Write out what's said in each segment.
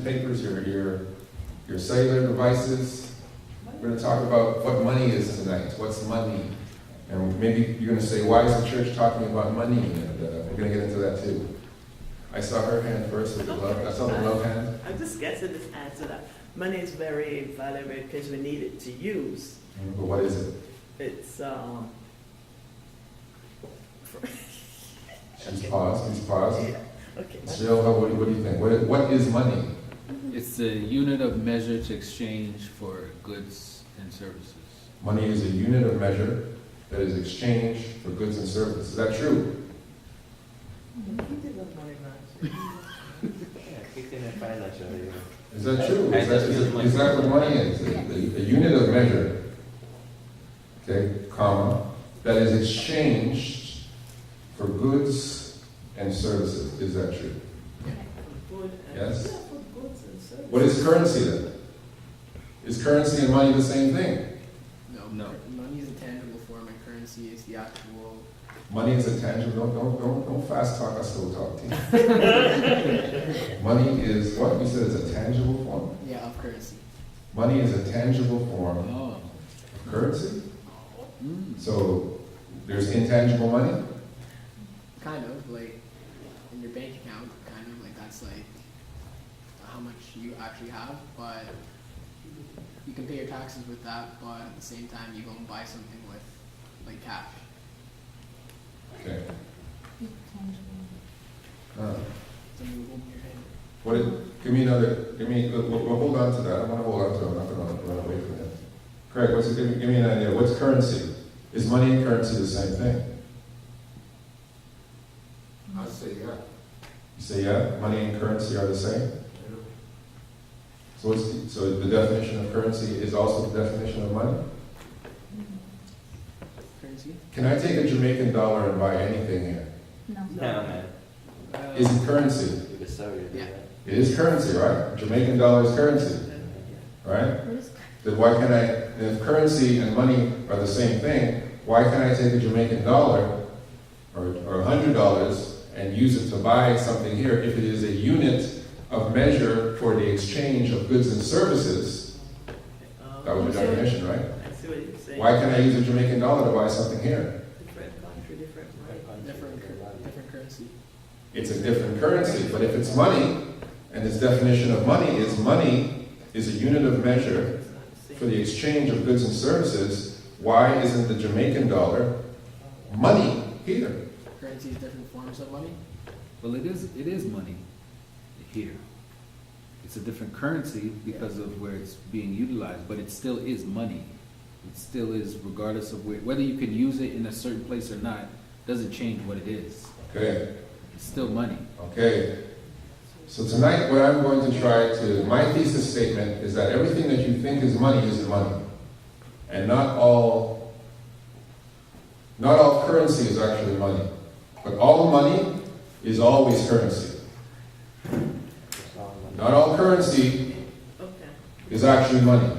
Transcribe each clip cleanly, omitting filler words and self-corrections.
papers, your cellular devices. We're going to talk about what money is tonight. What's money? And maybe you're going to say, why is the church talking about money? And we're going to get into that too. I saw her hand first with the love. I saw the love hand. I'm just guessing this answer that money is very valuable because we need it to use. But what is it? It's She's paused. Please pause. Yeah. Okay. Jill, what do you think? What is money? It's a unit of measure to exchange for goods and services. Money is a unit of measure that is exchanged for goods and services. Is that true? Is that true? Is that what money is? A unit of measure, okay, comma, that is exchanged for goods and services. Is that true? Yes? What is currency then? Is currency and money the same thing? No. Money is a tangible form and currency is the actual. Money is a tangible, don't fast talk, I slow talk to you. Money is what? You said it's a tangible form? Yeah, of currency. Money is a tangible form Oh. of currency? Mm. So there's intangible money? Kind of, like, in your bank account, kind of, like, that's, like, how much you actually have, but you can pay your taxes with that, but at the same time, you go and buy something with, like, cash. Okay. So you hold in your hand. Give me another, we'll hold on to that. I want to hold on to it. I'm not going to run away from it. Craig, give me an idea. What's currency? Is money and currency the same thing? I'd say yeah. You say yeah? Money and currency are the same? So so the definition of currency is also the definition of money? Currency? Can I take a Jamaican dollar and buy anything here? No. No, man. Is it currency? You could sell your Yeah. It is currency, right? Jamaican dollar is currency, right? Then why can't if currency and money are the same thing, why can't I take a Jamaican dollar or $100 and use it to buy something here if it is a unit of measure for the exchange of goods and services? That was the definition, right? I see what you're saying. Why can't I use a Jamaican dollar to buy something here? Different country, different money. Different currency. It's a different currency, but if it's money, and its definition of money is a unit of measure It's not the same. for the exchange of goods and services, why isn't the Jamaican dollar money here? Currency is different forms of money. Well, it is money here. It's a different currency because of where it's being utilized, but it still is money. It still is, regardless of whether you can use it in a certain place or not, doesn't change what it is. Okay, It's still money. okay. So tonight what I'm going to my thesis statement is that everything that you think is money isn't money. And not all currency is actually money. But all money is always currency. Not all currency Okay. is actually money.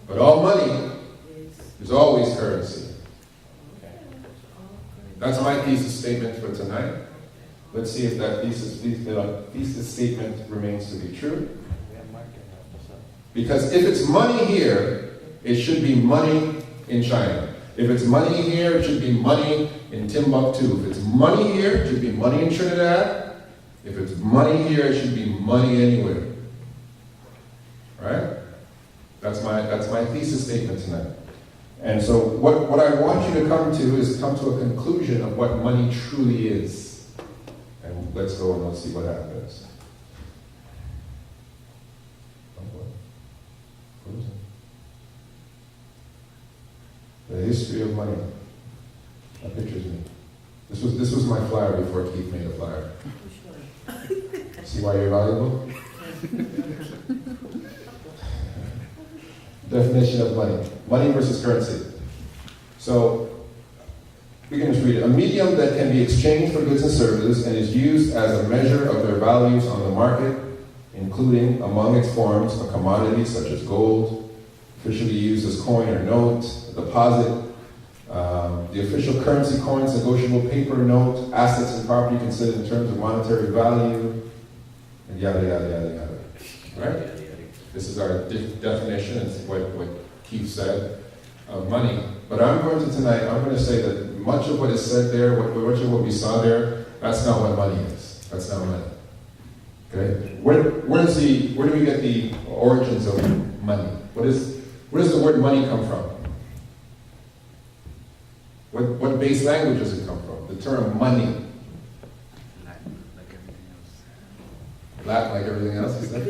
But all money Is is always currency. all That's my thesis statement for tonight. Let's see if that thesis statement remains to be true. Because if it's money here, it should be money in China. If it's money here, it should be money in Timbuktu. If it's money here, it should be money in Trinidad. If it's money here, it should be money anywhere. Right? That's my thesis statement tonight. And so what I want you to come to a conclusion of what money truly is. And let's go and let's see what happens. The history of money. That pictures me. This was my flyer before Keith made a flyer. See why you're valuable? Definition of money. Money versus currency. So, we can just read it. A medium that can be exchanged for goods and services and is used as a measure of their values on the market, including among its forms a commodity such as gold, officially used as coin or note, a deposit, the official currency coins, negotiable paper note, assets and property considered in terms of monetary value, and yada, yada, yada, yada. right? This is our definition, it's what Keith said, of money. But I'm going to say that much of what is said there, much of what we saw there, that's not what money is. That's not money. Okay? Where do we get the origins of money? Where does the word money come from? What base language does it come from? The term money. Latin like everything else, is that?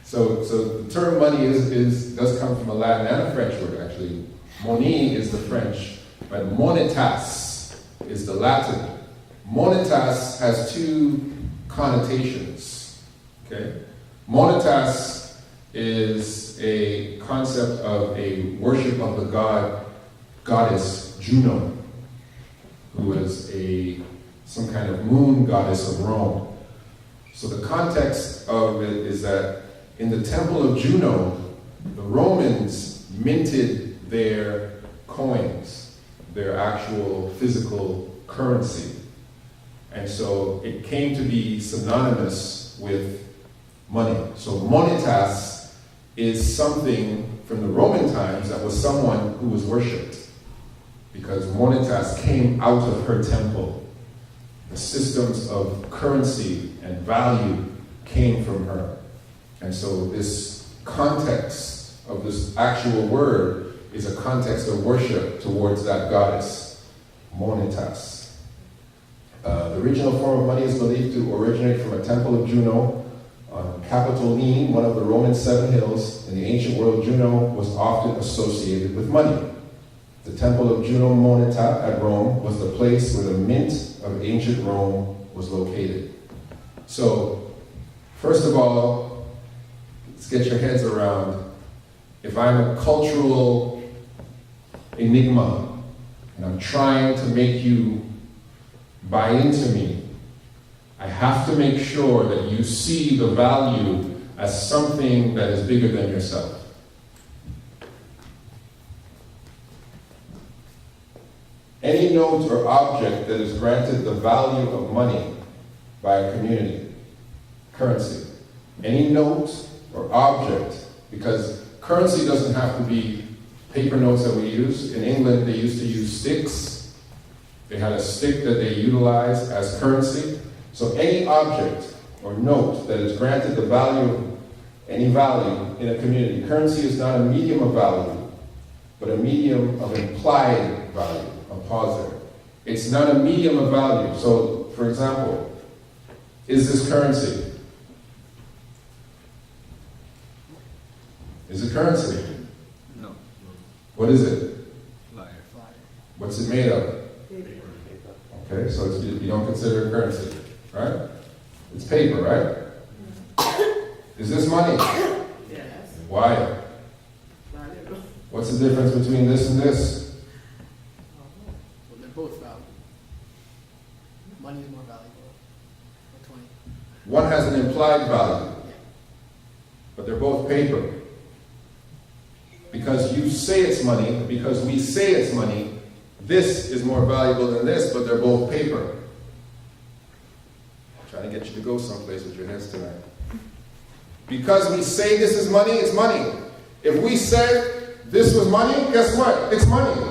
So the term money does come from a Latin and a French word, actually. Money is the French, but monetas is the Latin. Monetas has two connotations. Okay? Monetas is a concept of a worship of the goddess Juno, who was some kind of moon goddess of Rome. So the context of it is that in the temple of Juno, the Romans minted their coins, their actual physical currency. And so it came to be synonymous with money. So monetas is something from the Roman times that was someone who was worshipped, because monetas came out of her temple. The systems of currency and value came from her. And so this context of this actual word is a context of worship towards that goddess, monetas. The original form of money is believed to originate from a temple of Juno on Capitoline, one of the Roman 7 hills. In the ancient world, Juno was often associated with money. The temple of Juno Moneta at Rome was the place where the mint of ancient Rome was located. So, first of all, let's get your heads around, if I'm a cultural enigma and I'm trying to make you buy into me, I have to make sure that you see the value as something that is bigger than yourself. Any note or object that is granted the value of money by a community, currency. Any note or object, because currency doesn't have to be paper notes that we use. In England, they used to use sticks. They had a stick that they utilized as currency. So any object or note that is granted the value, any value in a community. Currency is not a medium of value, but a medium of implied value. Pause there. It's not a medium of value. So, for example, is this currency? Is it currency? No. What is it? Liar. What's it made of? Okay, so you don't consider it currency, right? It's paper, right? Is this money? Yes. Why? Valuable. What's the difference between this and this? Well, they're both valuable. Money is more valuable. For 20. One has an implied value, Yeah. but they're both paper. Because you say it's money, because we say it's money, this is more valuable than this, but they're both paper. I'm trying to get you to go someplace with your heads tonight. Because we say this is money, it's money. If we said this was money, guess what? It's money.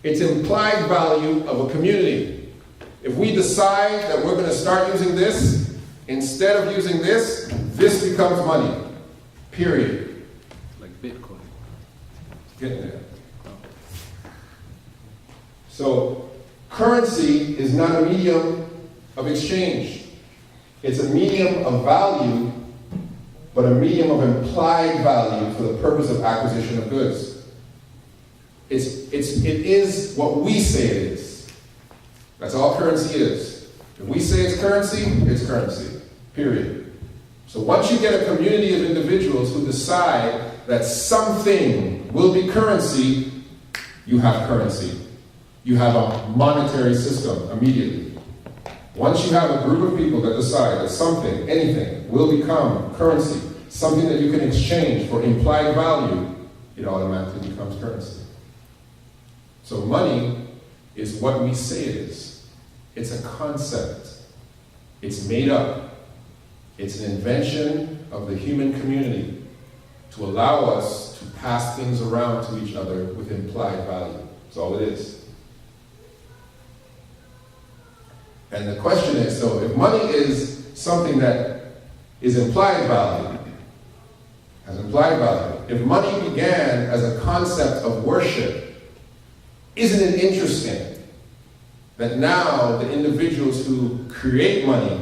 It's implied value of a community. If we decide that we're going to start using this, instead of using this becomes money. Period. Like Bitcoin. Getting there. So, currency is not a medium of exchange. It's a medium of value, but a medium of implied value for the purpose of acquisition of goods. It is what we say it is. That's all currency is. If we say it's currency. Period. So once you get a community of individuals who decide that something will be currency, you have currency. You have a monetary system immediately. Once you have a group of people that decide that something, anything, will become currency, something that you can exchange for implied value, it automatically becomes currency. So money is what we say it is. It's a concept. It's made up. It's an invention of the human community to allow us to pass things around to each other with implied value. That's all it is. And the question is, so if money is something that is implied value, has implied value, if money began as a concept of worship, isn't it interesting that now the individuals who create money,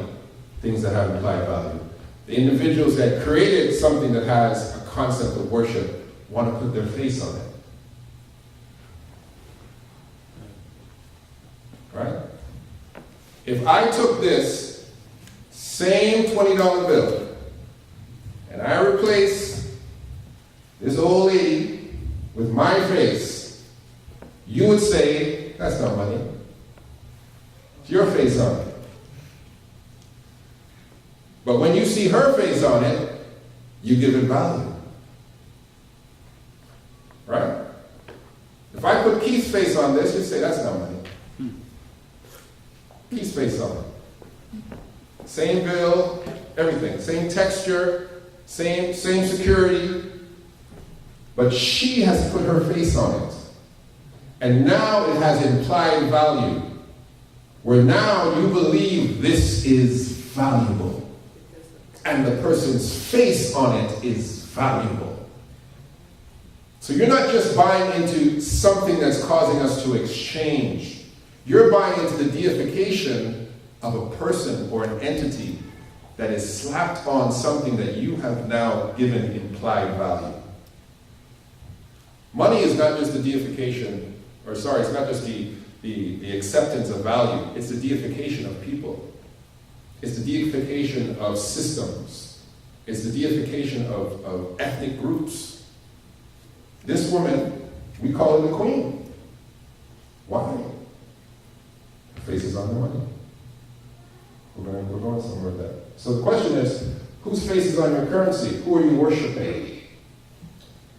things that have implied value, the individuals that created something that has a concept of worship want to put their face on it? Right? If I took this same $20 bill and I replaced this old lady with my face, you would say, that's not money. It's your face on it. But when you see her face on it, you give it value. Right? If I put Keith's face on this, you'd say, that's not money. Keith's face on it. Same bill, everything. Same texture, same security. But she has put her face on it. And now it has implied value. Where now you believe this is valuable. And the person's face on it is valuable. So you're not just buying into something that's causing us to exchange. You're buying into the deification of a person or an entity that is slapped on something that you have now given implied value. Money is not just the deification, it's not just the acceptance of value, it's the deification of people. It's the deification of systems. It's the deification of ethnic groups. This woman, we call her the queen. Why? Her face is on the money. We're going somewhere with that. So the question is, whose face is on your currency? Who are you worshiping?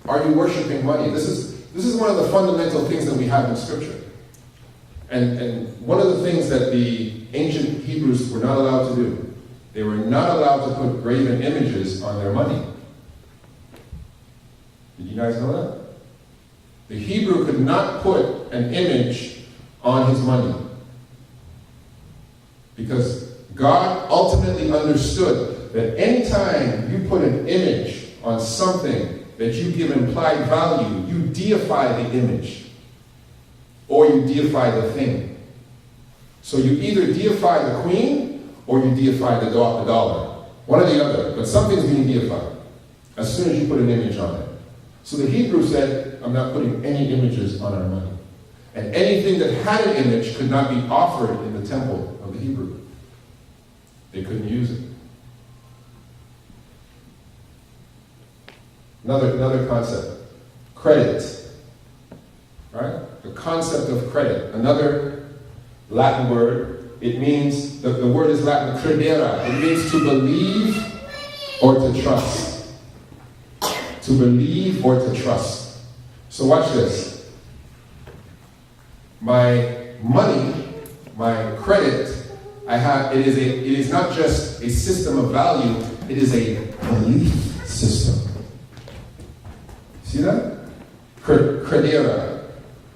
Are you worshiping money? This is one of the fundamental things that we have in Scripture. And one of the things that the ancient Hebrews were not allowed to do, they were not allowed to put graven images on their money. Did you guys know that? The Hebrew could not put an image on his money. Because God ultimately understood that anytime you put an image on something that you give implied value, you deify the image. Or you deify the thing. So you either deify the queen, or you deify the dollar. One or the other, but something's being deified as soon as you put an image on it. So the Hebrew said, I'm not putting any images on our money. And anything that had an image could not be offered in the temple of the Hebrew. They couldn't use it. Another concept, credit. Right? The concept of credit. Another Latin word. It means, the word is Latin, credere. It means to believe or to trust. To believe or to trust. So watch this. My money, my credit, it is not just a system of value, it is a belief system. See that? Credere.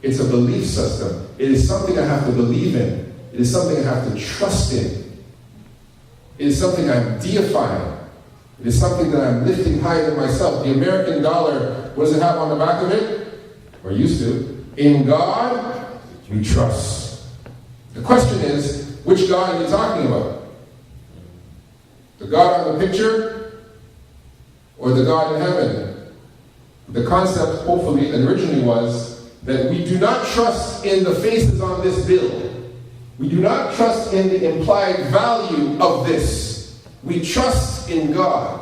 It's a belief system. It is something I have to believe in. It is something I have to trust in. It is something I'm deifying. It is something that I'm lifting higher than myself. The American dollar, what does it have on the back of it? Or used to. In God, we trust. The question is, which God are you talking about? The God on the picture? Or the God in heaven? The concept, hopefully, originally was that we do not trust in the faces on this bill. We do not trust in the implied value of this. We trust in God.